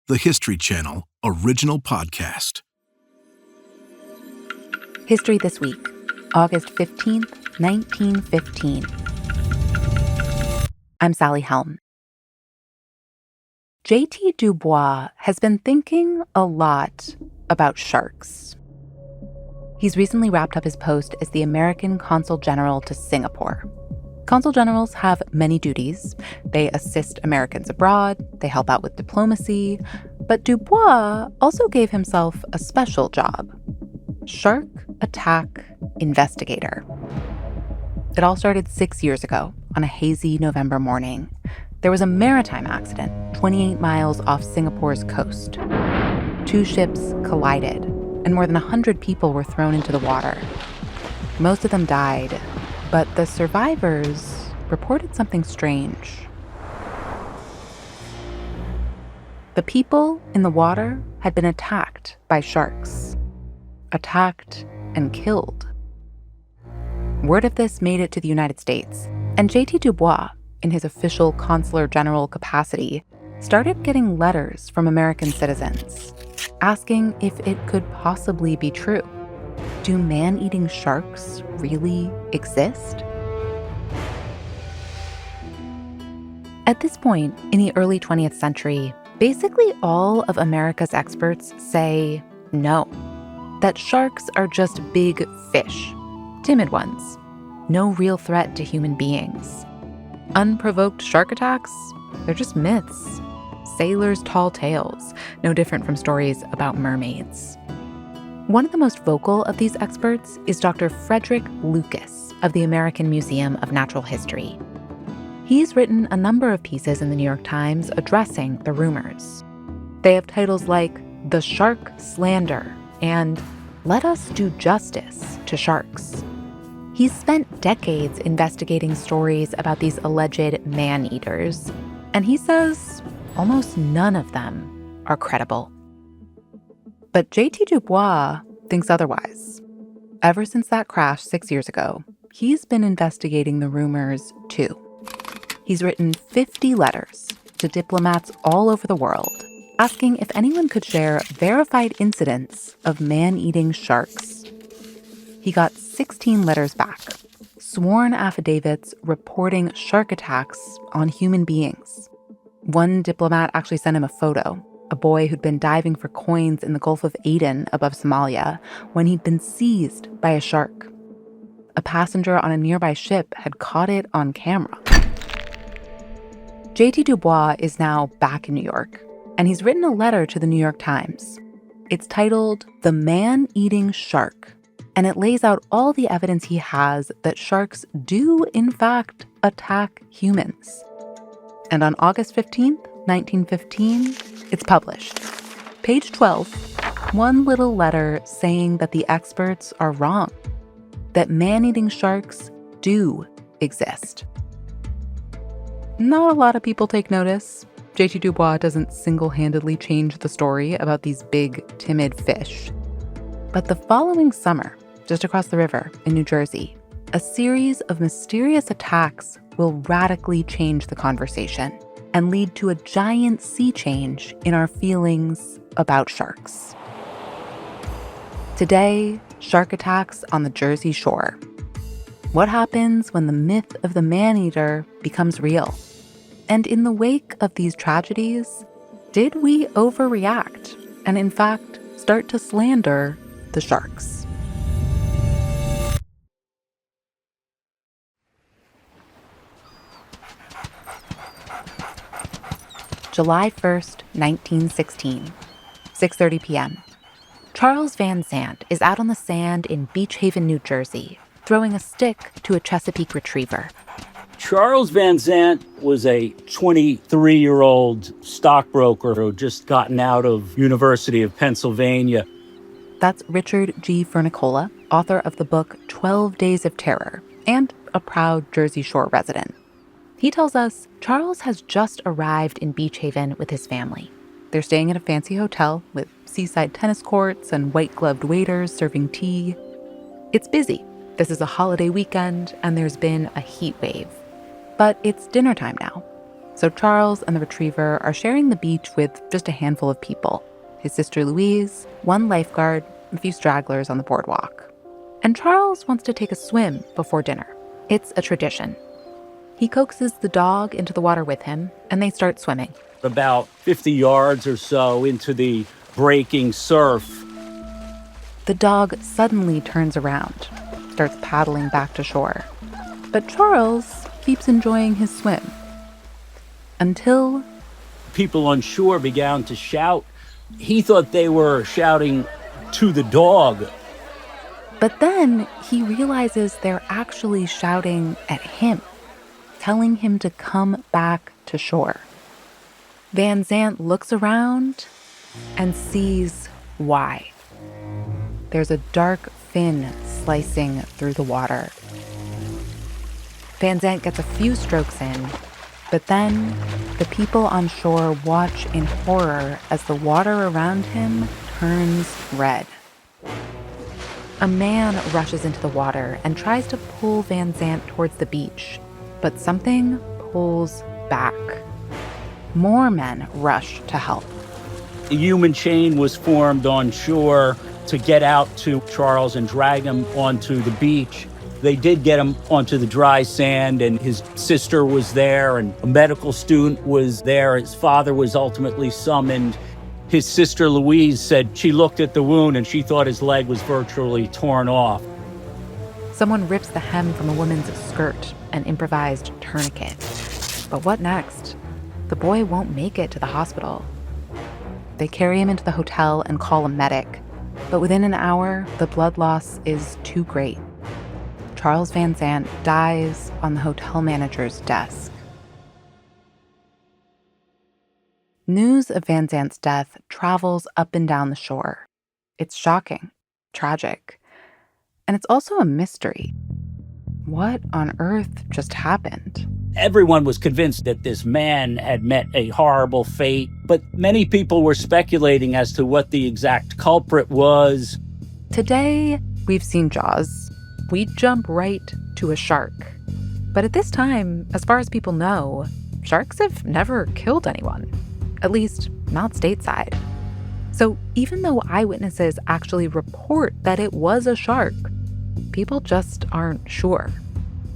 the History Channel original podcast. History This Week, August 15th, 1915. I'm Sally Helm. J.T. Dubois has been thinking a lot about sharks. He's recently wrapped up his post as the American Consul General to Singapore. Consul Generals have many duties. They assist Americans abroad, they help out with diplomacy, but Dubois also gave himself a special job: shark attack investigator. It all started 6 years ago on a hazy November morning. There was a maritime accident 28 miles off Singapore's coast. 2 ships collided, and more than 100 people were thrown into the water. Most of them died, but the survivors reported something strange. The people in the water had been attacked by sharks. Attacked and killed. Word of this made it to the United States, and J.T. Dubois, in his official consular general capacity, started getting letters from American citizens asking if it could possibly be true. Do man-eating sharks really exist? At this point, in the early 20th century, basically all of America's experts say no, that sharks are just big fish, timid ones, no real threat to human beings. Unprovoked shark attacks? They're just myths. Sailors' tall tales, no different from stories about mermaids. One of the most vocal of these experts is Dr. Frederick Lucas of the American Museum of Natural History. He's written a number of pieces in the New York Times addressing the rumors. They have titles like The Shark Slander and Let Us Do Justice to Sharks. He's spent decades investigating stories about these alleged man-eaters, and he says almost none of them are credible. But J.T. Dubois thinks otherwise. Ever since that crash 6 years ago, he's been investigating the rumors too. He's written 50 letters to diplomats all over the world, asking if anyone could share verified incidents of man-eating sharks. He got 16 letters back, sworn affidavits reporting shark attacks on human beings. One diplomat actually sent him a photo, a boy who'd been diving for coins in the Gulf of Aden above Somalia when he'd been seized by a shark. A passenger on a nearby ship had caught it on camera. J.T. Dubois is now back in New York, and he's written a letter to the New York Times. It's titled The Man-Eating Shark, and it lays out all the evidence he has that sharks do, in fact, attack humans. And on August 15th, 1915, it's published. Page 12, one little letter saying that the experts are wrong, that man-eating sharks do exist. Not a lot of people take notice. J.T. Dubois doesn't single-handedly change the story about these big, timid fish. But the following summer, just across the river in New Jersey, a series of mysterious attacks will radically change the conversation and lead to a giant sea change in our feelings about sharks. Today, shark attacks on the Jersey Shore. What happens when the myth of the man-eater becomes real? And in the wake of these tragedies, did we overreact and in fact start to slander the sharks? July 1st, 1916, 6:30 p.m. Charles Vanzant is out on the sand in Beach Haven, New Jersey, throwing a stick to a Chesapeake retriever. Charles Vanzant was a 23-year-old stockbroker who had just gotten out of University of Pennsylvania. That's Richard G. Fernicola, author of the book 12 Days of Terror, and a proud Jersey Shore resident. He tells us Charles has just arrived in Beach Haven with his family. They're staying at a fancy hotel with seaside tennis courts and white-gloved waiters serving tea. It's busy. This is a holiday weekend, and there's been a heat wave. But it's dinner time now. So Charles and the retriever are sharing the beach with just a handful of people. His sister Louise, one lifeguard, a few stragglers on the boardwalk. And Charles wants to take a swim before dinner. It's a tradition. He coaxes the dog into the water with him, and they start swimming. About 50 yards or so into the breaking surf, The dog suddenly turns around, starts paddling back to shore. But Charles keeps enjoying his swim. Until people on shore began to shout. He thought they were shouting to the dog. But then he realizes they're actually shouting at him, telling him to come back to shore. Vanzant looks around and sees why. There's a dark fin slicing through the water. Vanzant gets a few strokes in, but then the people on shore watch in horror as the water around him turns red. A man rushes into the water and tries to pull Vanzant towards the beach, but something pulls back. More men rush to help. A human chain was formed on shore to get out to Charles and drag him onto the beach. They did get him onto the dry sand, and his sister was there, and a medical student was there. His father was ultimately summoned. His sister Louise said she looked at the wound and she thought his leg was virtually torn off. Someone rips the hem from a woman's skirt, an improvised tourniquet. But what next? The boy won't make it to the hospital. They carry him into the hotel and call a medic. But within an hour, the blood loss is too great. Charles Vanzant dies on the hotel manager's desk. News of Vanzant's death travels up and down the shore. It's shocking, tragic, and it's also a mystery. What on earth just happened? Everyone was convinced that this man had met a horrible fate, but many people were speculating as to what the exact culprit was. Today, we've seen Jaws. We jump right to a shark. But at this time, as far as people know, sharks have never killed anyone. At least, not stateside. So even though eyewitnesses actually report that it was a shark, people just aren't sure.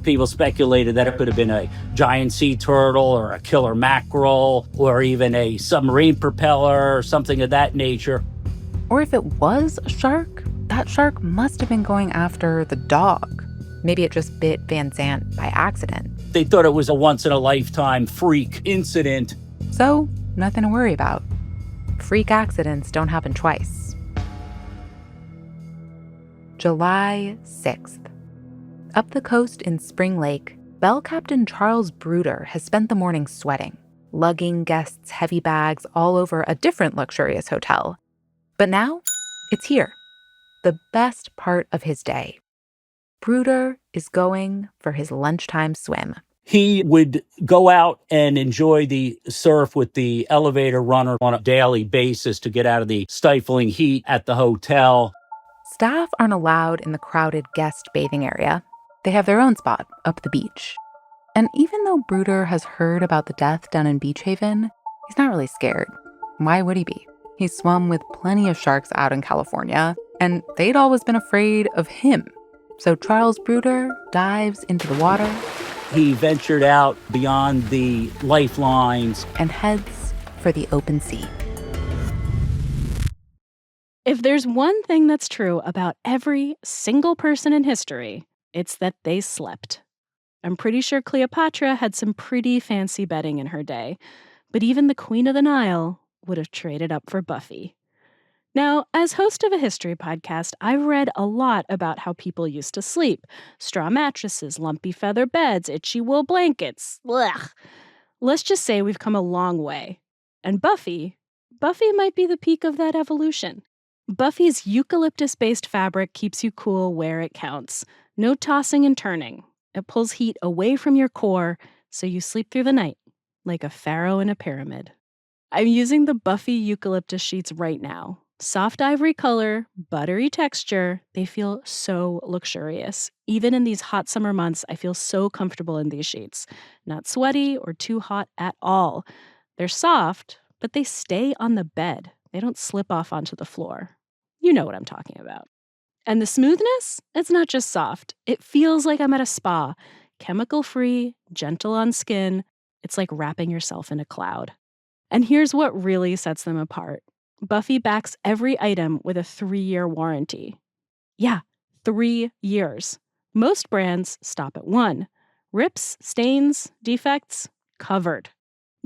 People speculated that it could have been a giant sea turtle or a killer mackerel or even a submarine propeller or something of that nature. Or if it was a shark, that shark must have been going after the dog. Maybe it just bit Vanzant by accident. They thought it was a once-in-a-lifetime freak incident. So, nothing to worry about. Freak accidents don't happen twice. July 6th. Up the coast in Spring Lake, Bell Captain Charles Bruder has spent the morning sweating, lugging guests' heavy bags all over a different luxurious hotel. But now, it's here, the best part of his day. Bruder is going for his lunchtime swim. He would go out and enjoy the surf with the elevator runner on a daily basis to get out of the stifling heat at the hotel. Staff aren't allowed in the crowded guest bathing area. They have their own spot up the beach. And even though Bruder has heard about the death down in Beach Haven, he's not really scared. Why would he be? He's swum with plenty of sharks out in California, and they'd always been afraid of him. So Charles Bruder dives into the water. He ventured out beyond the lifelines And heads for the open sea. If there's one thing that's true about every single person in history, it's that they slept. I'm pretty sure Cleopatra had some pretty fancy bedding in her day, but even the Queen of the Nile would have traded up for Buffy. Now, as host of a history podcast, I've read a lot about how people used to sleep. Straw mattresses, lumpy feather beds, itchy wool blankets. Blech. Let's just say we've come a long way. And Buffy might be the peak of that evolution. Buffy's eucalyptus-based fabric keeps you cool where it counts. No tossing and turning. It pulls heat away from your core so you sleep through the night, like a pharaoh in a pyramid. I'm using the Buffy eucalyptus sheets right now. Soft ivory color, buttery texture, they feel so luxurious. Even in these hot summer months, I feel so comfortable in these sheets. Not sweaty or too hot at all. They're soft, but they stay on the bed. They don't slip off onto the floor. You know what I'm talking about. And the smoothness? It's not just soft. It feels like I'm at a spa. Chemical-free, gentle on skin. It's like wrapping yourself in a cloud. And here's what really sets them apart. Buffy backs every item with a 3-year warranty. Yeah, 3 years. Most brands stop at 1. Rips, stains, defects, covered.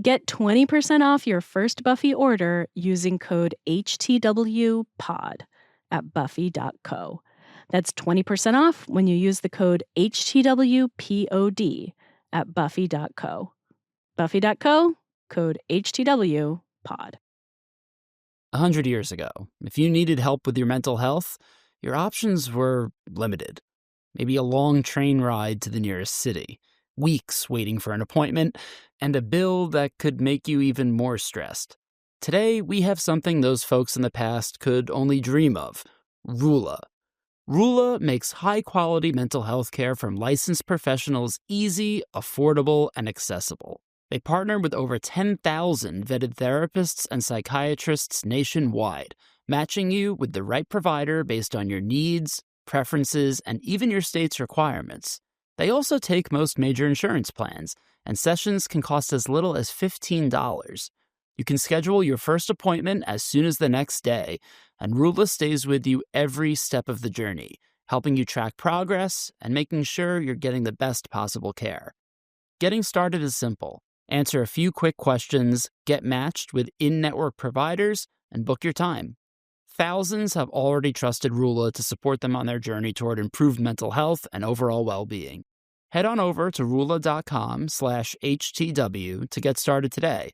Get 20% off your first Buffy order using code HTWPOD at buffy.co. That's 20% off when you use the code HTWPOD at buffy.co. Buffy.co, code HTWPOD. 100 years ago, if you needed help with your mental health, your options were limited. Maybe a long train ride to the nearest city, weeks waiting for an appointment, and a bill that could make you even more stressed. Today, we have something those folks in the past could only dream of: Rula. Rula makes high-quality mental health care from licensed professionals easy, affordable, and accessible. They partner with over 10,000 vetted therapists and psychiatrists nationwide, matching you with the right provider based on your needs, preferences, and even your state's requirements. They also take most major insurance plans, and sessions can cost as little as $15. You can schedule your first appointment as soon as the next day, and Rula stays with you every step of the journey, helping you track progress and making sure you're getting the best possible care. Getting started is simple. Answer a few quick questions, get matched with in-network providers, and book your time. Thousands have already trusted Rula to support them on their journey toward improved mental health and overall well-being. Head on over to rula.com/HTW to get started today.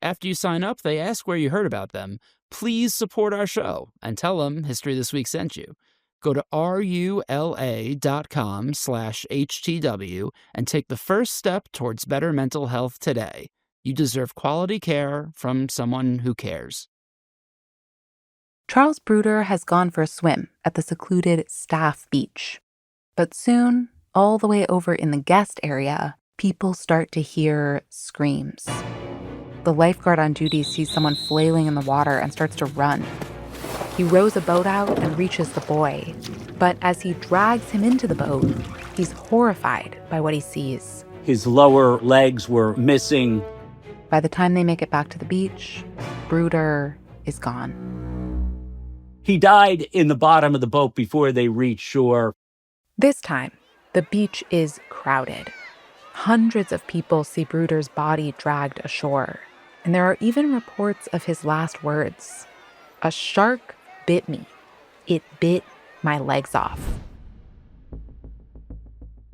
After you sign up, they ask where you heard about them. Please support our show and tell them History This Week sent you. Go to rula.com/HTW and take the first step towards better mental health today. You deserve quality care from someone who cares. Charles Bruder has gone for a swim at the secluded Staff Beach. But soon, all the way over in the guest area, people start to hear screams. The lifeguard on duty sees someone flailing in the water and starts to run. He rows a boat out and reaches the boy. But as he drags him into the boat, he's horrified by what he sees. His lower legs were missing. By the time they make it back to the beach, Bruder is gone. He died in the bottom of the boat before they reached shore. This time, the beach is crowded. Hundreds of people see Bruder's body dragged ashore. And there are even reports of his last words. "A shark bit me. It bit my legs off."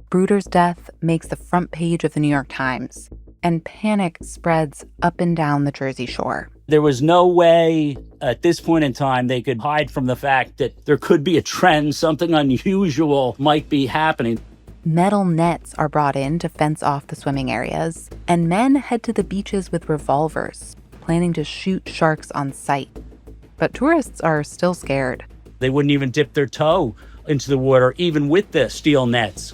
Bruder's death makes the front page of the New York Times, and panic spreads up and down the Jersey Shore. There was no way at this point in time they could hide from the fact that there could be a trend, something unusual might be happening. Metal nets are brought in to fence off the swimming areas, and men head to the beaches with revolvers, planning to shoot sharks on sight. But tourists are still scared. They wouldn't even dip their toe into the water, even with the steel nets.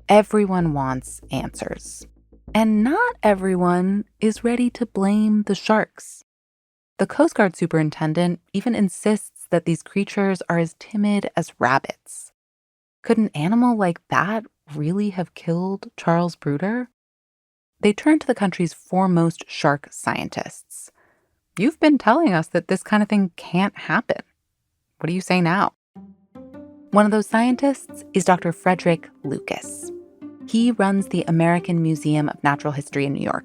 Everyone wants answers. And not everyone is ready to blame the sharks. The Coast Guard superintendent even insists that these creatures are as timid as rabbits. Could an animal like that really have killed Charles Bruder? They turn to the country's foremost shark scientists. You've been telling us that this kind of thing can't happen. What do you say now? One of those scientists is Dr. Frederick Lucas. He runs the American Museum of Natural History in New York.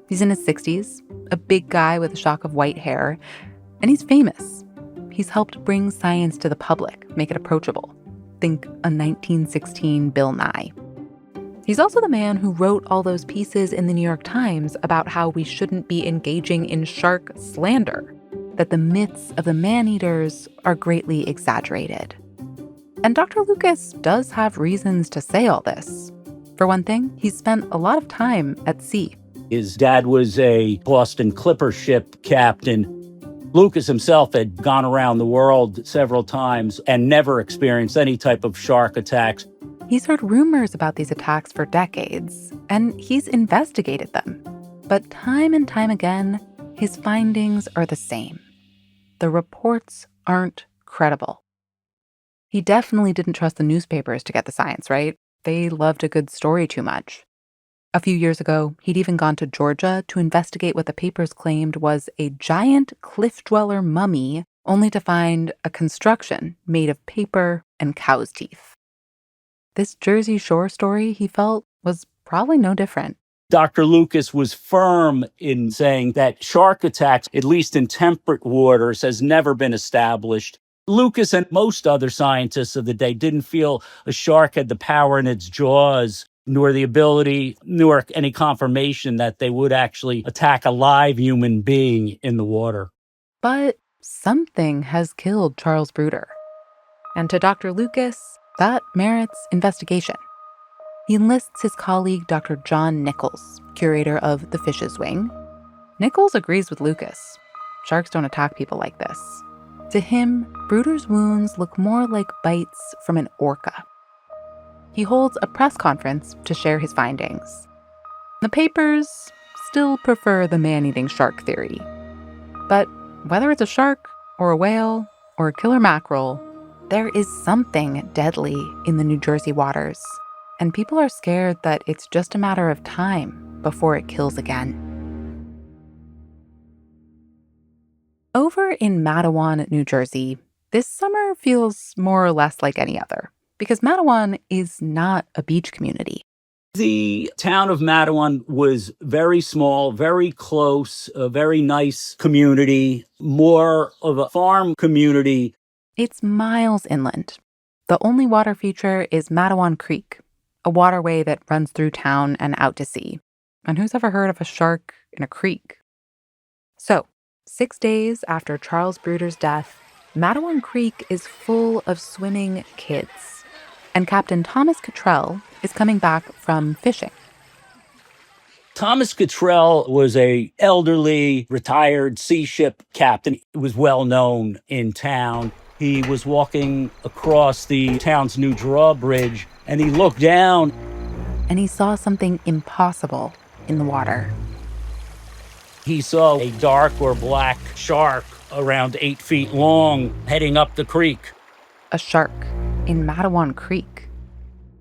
He's in his 60s, a big guy with a shock of white hair, and he's famous. He's helped bring science to the public, make it approachable. Think a 1916 Bill Nye. He's also the man who wrote all those pieces in the New York Times about how we shouldn't be engaging in shark slander, that the myths of the Maneaters are greatly exaggerated. And Dr. Lucas does have reasons to say all this. For one thing, he's spent a lot of time at sea. His dad was a Boston Clipper ship captain. Lucas himself had gone around the world several times and never experienced any type of shark attacks. He's heard rumors about these attacks for decades, and he's investigated them. But time and time again, his findings are the same. The reports aren't credible. He definitely didn't trust the newspapers to get the science right. They loved a good story too much. A few years ago, he'd even gone to Georgia to investigate what the papers claimed was a giant cliff-dweller mummy, only to find a construction made of paper and cow's teeth. This Jersey Shore story, he felt, was probably no different. Dr. Lucas was firm in saying that shark attacks, at least in temperate waters, has never been established. Lucas and most other scientists of the day didn't feel a shark had the power in its jaws, nor the ability, nor any confirmation that they would actually attack a live human being in the water. But something has killed Charles Bruder. And to Dr. Lucas, that merits investigation. He enlists his colleague, Dr. John Nichols, curator of the Fish's Wing. Nichols agrees with Lucas. Sharks don't attack people like this. To him, Bruder's wounds look more like bites from an orca. He holds a press conference to share his findings. The papers still prefer the man-eating shark theory. But whether it's a shark or a whale or a killer mackerel, there is something deadly in the New Jersey waters, and people are scared that it's just a matter of time before it kills again. Over in Matawan, New Jersey, this summer feels more or less like any other, because Matawan is not a beach community. The town of Matawan was very small, very close, a very nice community, more of a farm community. It's miles inland. The only water feature is Matawan Creek, a waterway that runs through town and out to sea. And who's ever heard of a shark in a creek? So, 6 days after Charles Bruder's death, Matawan Creek is full of swimming kids. And Captain Thomas Cottrell is coming back from fishing. Thomas Cottrell was a elderly, retired sea ship captain. He was well known in town. He was walking across the town's new drawbridge, and he looked down. And he saw something impossible in the water. He saw a dark or black shark around 8 feet long heading up the creek. A shark in Matawan Creek.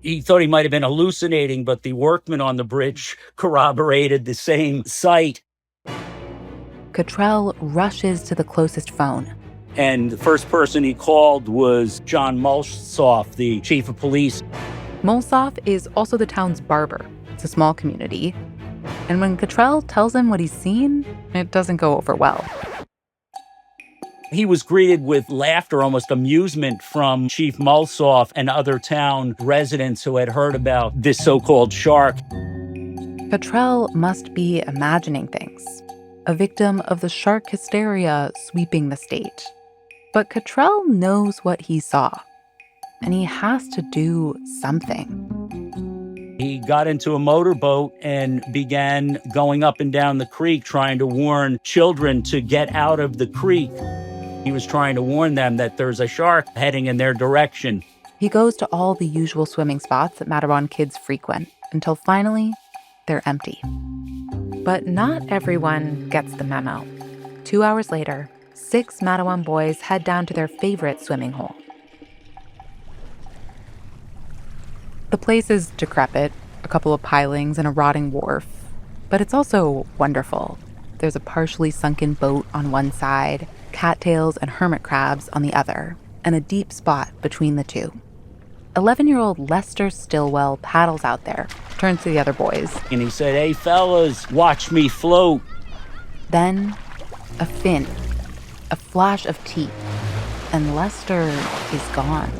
He thought he might have been hallucinating, but the workmen on the bridge corroborated the same sight. Cottrell rushes to the closest phone. And the first person he called was John Mulsoff, the chief of police. Mulsoff is also the town's barber. It's a small community. And when Cottrell tells him what he's seen, it doesn't go over well. He was greeted with laughter, almost amusement, from Chief Mulsoff and other town residents who had heard about this so-called shark. Cottrell must be imagining things, a victim of the shark hysteria sweeping the state. But Cottrell knows what he saw, and he has to do something. He got into a motorboat and began going up and down the creek, trying to warn children to get out of the creek. He was trying to warn them that there's a shark heading in their direction. He goes to all the usual swimming spots that Matawan kids frequent, until finally, they're empty. But not everyone gets the memo. 2 hours later, 6 Matawan boys head down to their favorite swimming hole. The place is decrepit, a couple of pilings and a rotting wharf. But it's also wonderful. There's a partially sunken boat on one side, cattails and hermit crabs on the other, and a deep spot between the two. 11-year-old Lester Stillwell paddles out there, turns to the other boys. And he said, "Hey, fellas, watch me float." Then, a fin, a flash of teeth, and Lester is gone.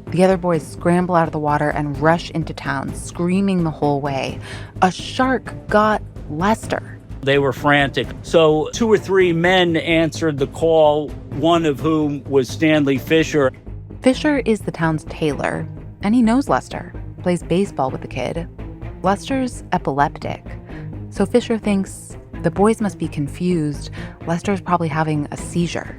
The other boys scramble out of the water and rush into town, screaming the whole way. A shark got Lester. They were frantic. So 2 or 3 men answered the call, one of whom was Stanley Fisher. Fisher is the town's tailor, and he knows Lester, plays baseball with the kid. Lester's epileptic, so Fisher thinks The boys must be confused. Lester's probably having a seizure.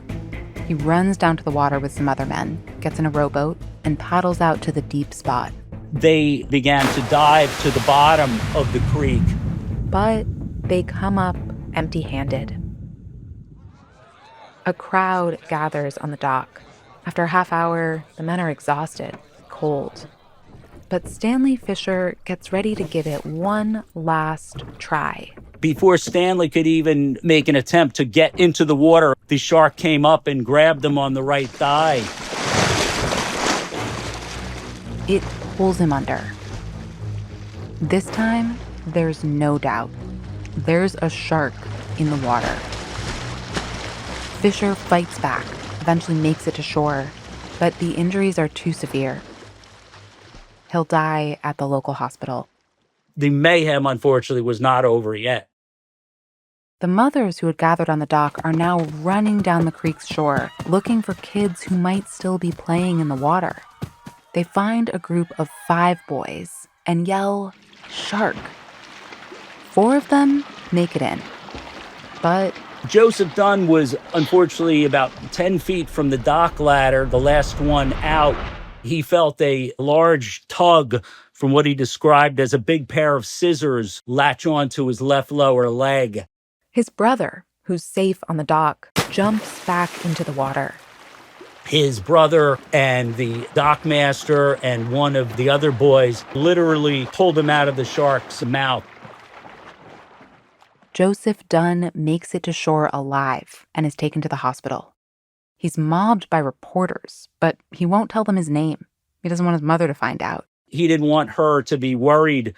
He runs down to the water with some other men, gets in a rowboat, and paddles out to the deep spot. They began to dive to the bottom of the creek. But they come up empty-handed. A crowd gathers on the dock. After a half hour, the men are exhausted, cold. But Stanley Fisher gets ready to give it one last try. Before Stanley could even make an attempt to get into the water, the shark came up and grabbed him on the right thigh. It pulls him under. This time, there's no doubt. There's a shark in the water. Fisher fights back, eventually makes it to shore, but the injuries are too severe. He'll die at the local hospital. The mayhem, unfortunately, was not over yet. The mothers who had gathered on the dock are now running down the creek's shore, looking for kids who might still be playing in the water. They find a group of 5 boys and yell, "Shark!" 4 of them make it in. But Joseph Dunn was unfortunately about 10 feet from the dock ladder, the last one out. He felt a large tug from what he described as a big pair of scissors latch onto his left lower leg. his brother, who's safe on the dock, jumps back into the water. His brother and the dockmaster and one of the other boys literally pulled him out of the shark's mouth. Joseph Dunn makes it to shore alive and is taken to the hospital. He's mobbed by reporters, but he won't tell them his name. He doesn't want his mother to find out. He didn't want her to be worried.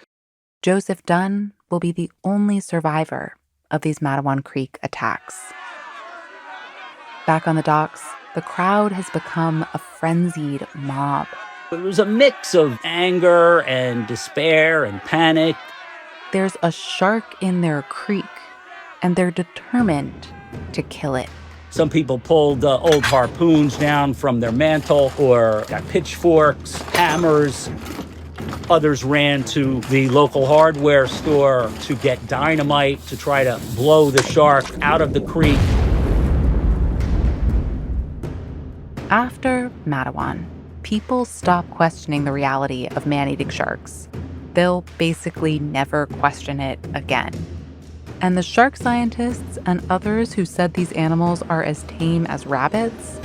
Joseph Dunn will be the only survivor of these Matawan Creek attacks. Back on the docks, the crowd has become a frenzied mob. It was a mix of anger and despair and panic. There's a shark in their creek, and they're determined to kill it. Some people pulled old harpoons down from their mantle or got pitchforks, hammers. Others ran to the local hardware store to get dynamite to try to blow the shark out of the creek. After Matawan, people stop questioning the reality of man-eating sharks. They'll basically never question it again. And the shark scientists and others who said these animals are as tame as rabbits,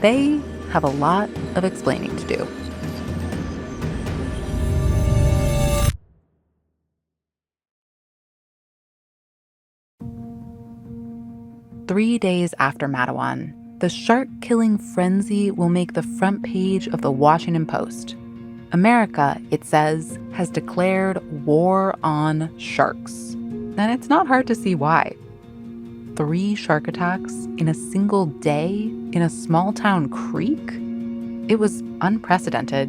they have a lot of explaining to do. Three days after Matawan, the shark-killing frenzy will make the front page of the Washington Post. America, it says, has declared war on sharks. And it's not hard to see why. 3 shark attacks in a single day in a small-town creek? It was unprecedented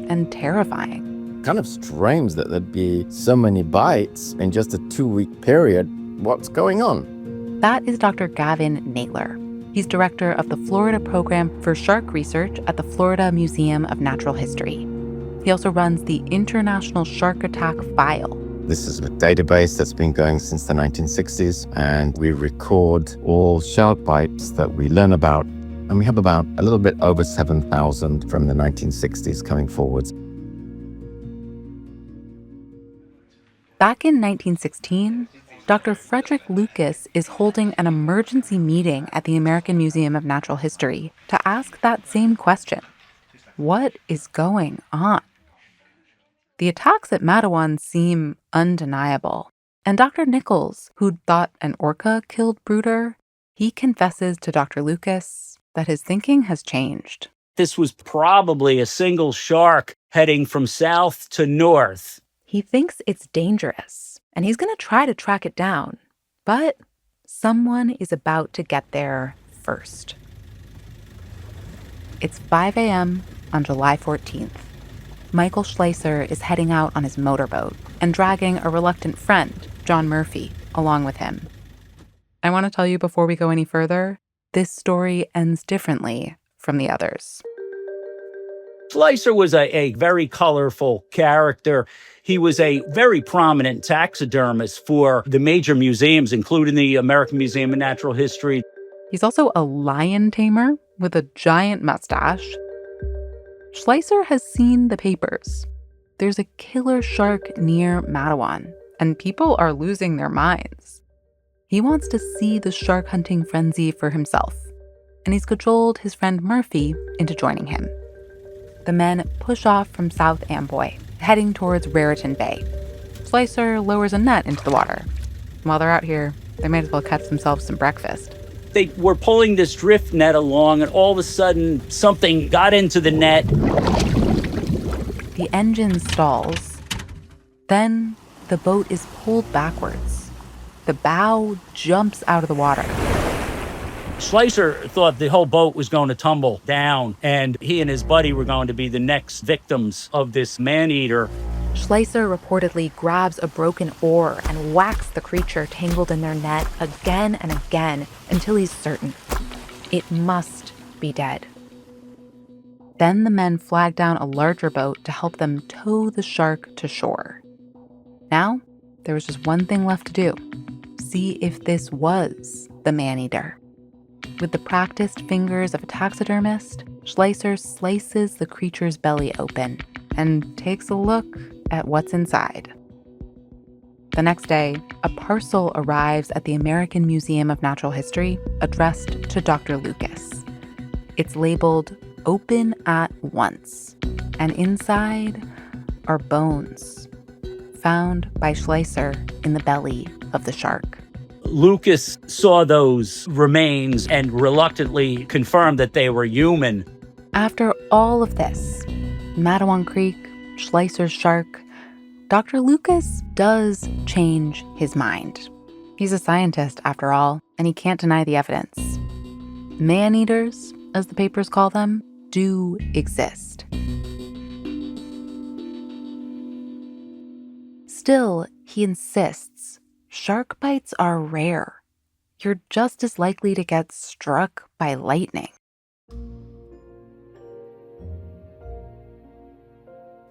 and terrifying. Kind of strange that there'd be so many bites in just a 2-week period. What's going on? That is Dr. Gavin Naylor. He's director of the Florida Program for Shark Research at the Florida Museum of Natural History. He also runs the International Shark Attack File. This is a database that's been going since the 1960s, and we record all shark bites that we learn about. And we have about a little bit over 7,000 from the 1960s coming forwards. Back in 1916, Dr. Frederick Lucas is holding an emergency meeting at the American Museum of Natural History to ask that same question. What is going on? The attacks at Matawan seem undeniable. And Dr. Nichols, who'd thought an orca killed Bruder, he confesses to Dr. Lucas that his thinking has changed. This was probably a single shark heading from south to north. He thinks it's dangerous, and he's going to try to track it down. But someone is about to get there first. It's 5 a.m. on July 14th. Michael Schleiser is heading out on his motorboat and dragging a reluctant friend, John Murphy, along with him. I want to tell you before we go any further, this story ends differently from the others. Schleicher was a very colorful character. He was a very prominent taxidermist for the major museums, including the American Museum of Natural History. He's also a lion tamer with a giant mustache. Schleicher has seen the papers. There's a killer shark near Matawan, and people are losing their minds. He wants to see the shark hunting frenzy for himself, and he's cajoled his friend Murphy into joining him. The men push off from South Amboy, heading towards Raritan Bay. Schleicher lowers a net into the water. While they're out here, they might as well catch themselves some breakfast. They were pulling this drift net along, and all of a sudden, something got into the net. The engine stalls. Then the boat is pulled backwards. The bow jumps out of the water. Schleicher thought the whole boat was going to tumble down, and he and his buddy were going to be the next victims of this Maneater. Schleicher reportedly grabs a broken oar and whacks the creature tangled in their net again and again until he's certain it must be dead. Then the men flag down a larger boat to help them tow the shark to shore. Now, there was just one thing left to do. See if this was the Maneater. With the practiced fingers of a taxidermist, Schleicher slices the creature's belly open and takes a look at what's inside. The next day, a parcel arrives at the American Museum of Natural History addressed to Dr. Lucas. It's labeled "Open at Once," and inside are bones found by Schleicher in the belly of the shark. Lucas saw those remains and reluctantly confirmed that they were human. After all of this, Matawan Creek, Schleicher's shark, Dr. Lucas does change his mind. He's a scientist, after all, and he can't deny the evidence. Man-eaters, as the papers call them, do exist. Still, he insists shark bites are rare. You're just as likely to get struck by lightning.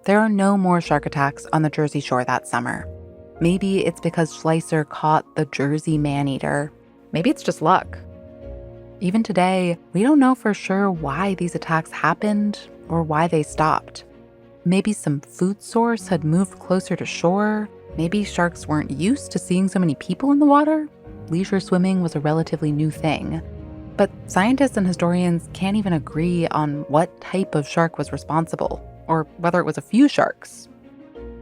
There are no more shark attacks on the Jersey Shore that summer. Maybe it's because Schleicher caught the Jersey Maneater. Maybe it's just luck. Even today, we don't know for sure why these attacks happened or why they stopped. Maybe some food source had moved closer to shore. Maybe sharks weren't used to seeing so many people in the water. Leisure swimming was a relatively new thing. But scientists and historians can't even agree on what type of shark was responsible, or whether it was a few sharks.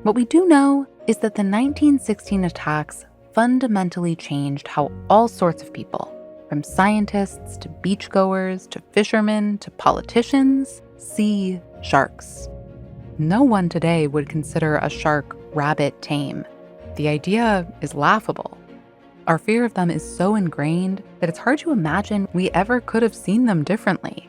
What we do know is that the 1916 attacks fundamentally changed how all sorts of people, from scientists to beachgoers to fishermen to politicians, see sharks. No one today would consider a shark rabbit tame. The idea is laughable. Our fear of them is so ingrained that it's hard to imagine we ever could have seen them differently.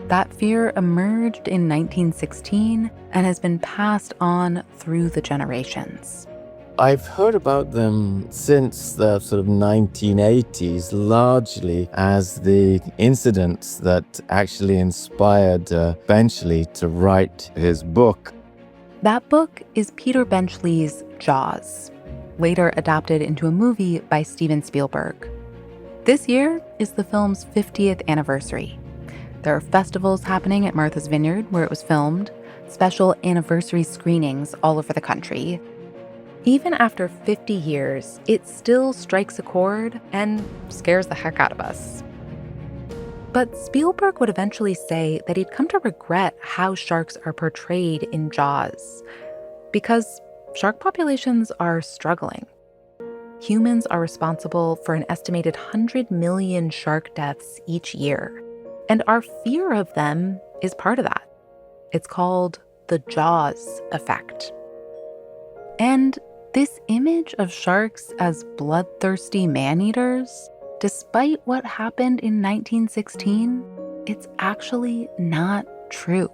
That fear emerged in 1916 and has been passed on through the generations. I've heard about them since the sort of 1980s, largely as the incidents that actually inspired Benchley to write his book. That book is Peter Benchley's Jaws, later adapted into a movie by Steven Spielberg. This year is the film's 50th anniversary. There are festivals happening at Martha's Vineyard where it was filmed, special anniversary screenings all over the country. Even after 50 years, it still strikes a chord and scares the heck out of us. But Spielberg would eventually say that he'd come to regret how sharks are portrayed in Jaws, because shark populations are struggling. Humans are responsible for an estimated 100 million shark deaths each year, and our fear of them is part of that. It's called the Jaws effect. And this image of sharks as bloodthirsty man-eaters, despite what happened in 1916, it's actually not true.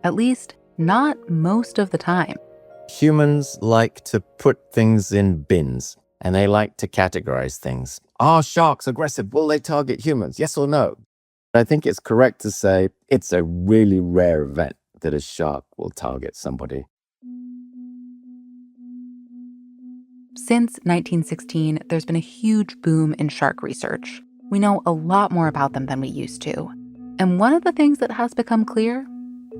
At least, not most of the time. Humans like to put things in bins, and they like to categorize things. Are sharks aggressive? Will they target humans? Yes or no? I think it's correct to say it's a really rare event that a shark will target somebody. Since 1916, there's been a huge boom in shark research. We know a lot more about them than we used to. And one of the things that has become clear,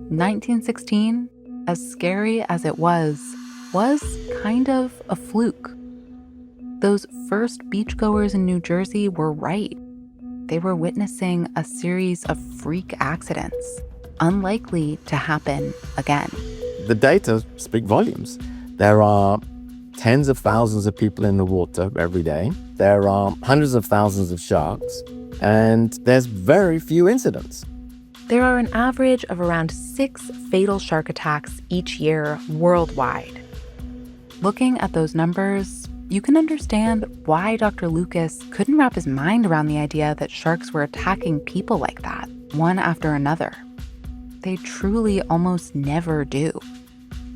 1916, as scary as it was kind of a fluke. Those first beachgoers in New Jersey were right. They were witnessing a series of freak accidents, unlikely to happen again. The data speak volumes. There are tens of thousands of people in the water every day. There are hundreds of thousands of sharks, and there's very few incidents. There are an average of around 6 fatal shark attacks each year worldwide. Looking at those numbers, you can understand why Dr. Lucas couldn't wrap his mind around the idea that sharks were attacking people like that, one after another. They truly almost never do.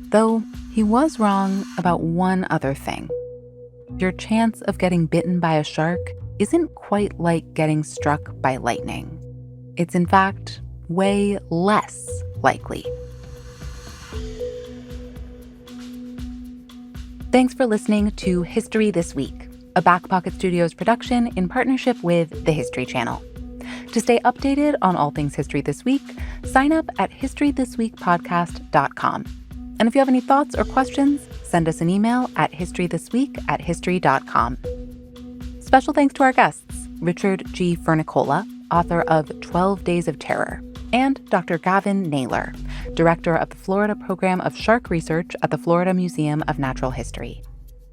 Though he was wrong about one other thing. Your chance of getting bitten by a shark isn't quite like getting struck by lightning. It's in fact way less likely. Thanks for listening to History This Week, a Back Pocket Studios production in partnership with the History Channel. To stay updated on all things History This Week, sign up at historythisweekpodcast.com. And if you have any thoughts or questions, send us an email at historythisweek@history.com. Special thanks to our guests, Richard G. Fernicola, author of 12 Days of Terror, and Dr. Gavin Naylor, director of the Florida Program of Shark Research at the Florida Museum of Natural History.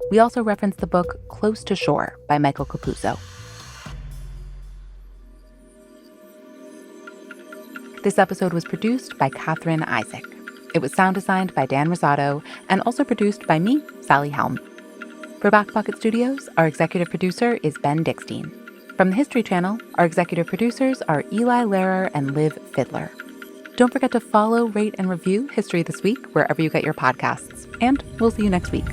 We also reference the book Close to Shore by Michael Capuzzo. This episode was produced by Katherine Isaac. It was sound designed by Dan Rosado and also produced by me, Sally Helm. For Back Pocket Studios, our executive producer is Ben Dickstein. From the History Channel, our executive producers are Eli Lehrer and Liv Fiddler. Don't forget to follow, rate, and review History This Week wherever you get your podcasts. And we'll see you next week.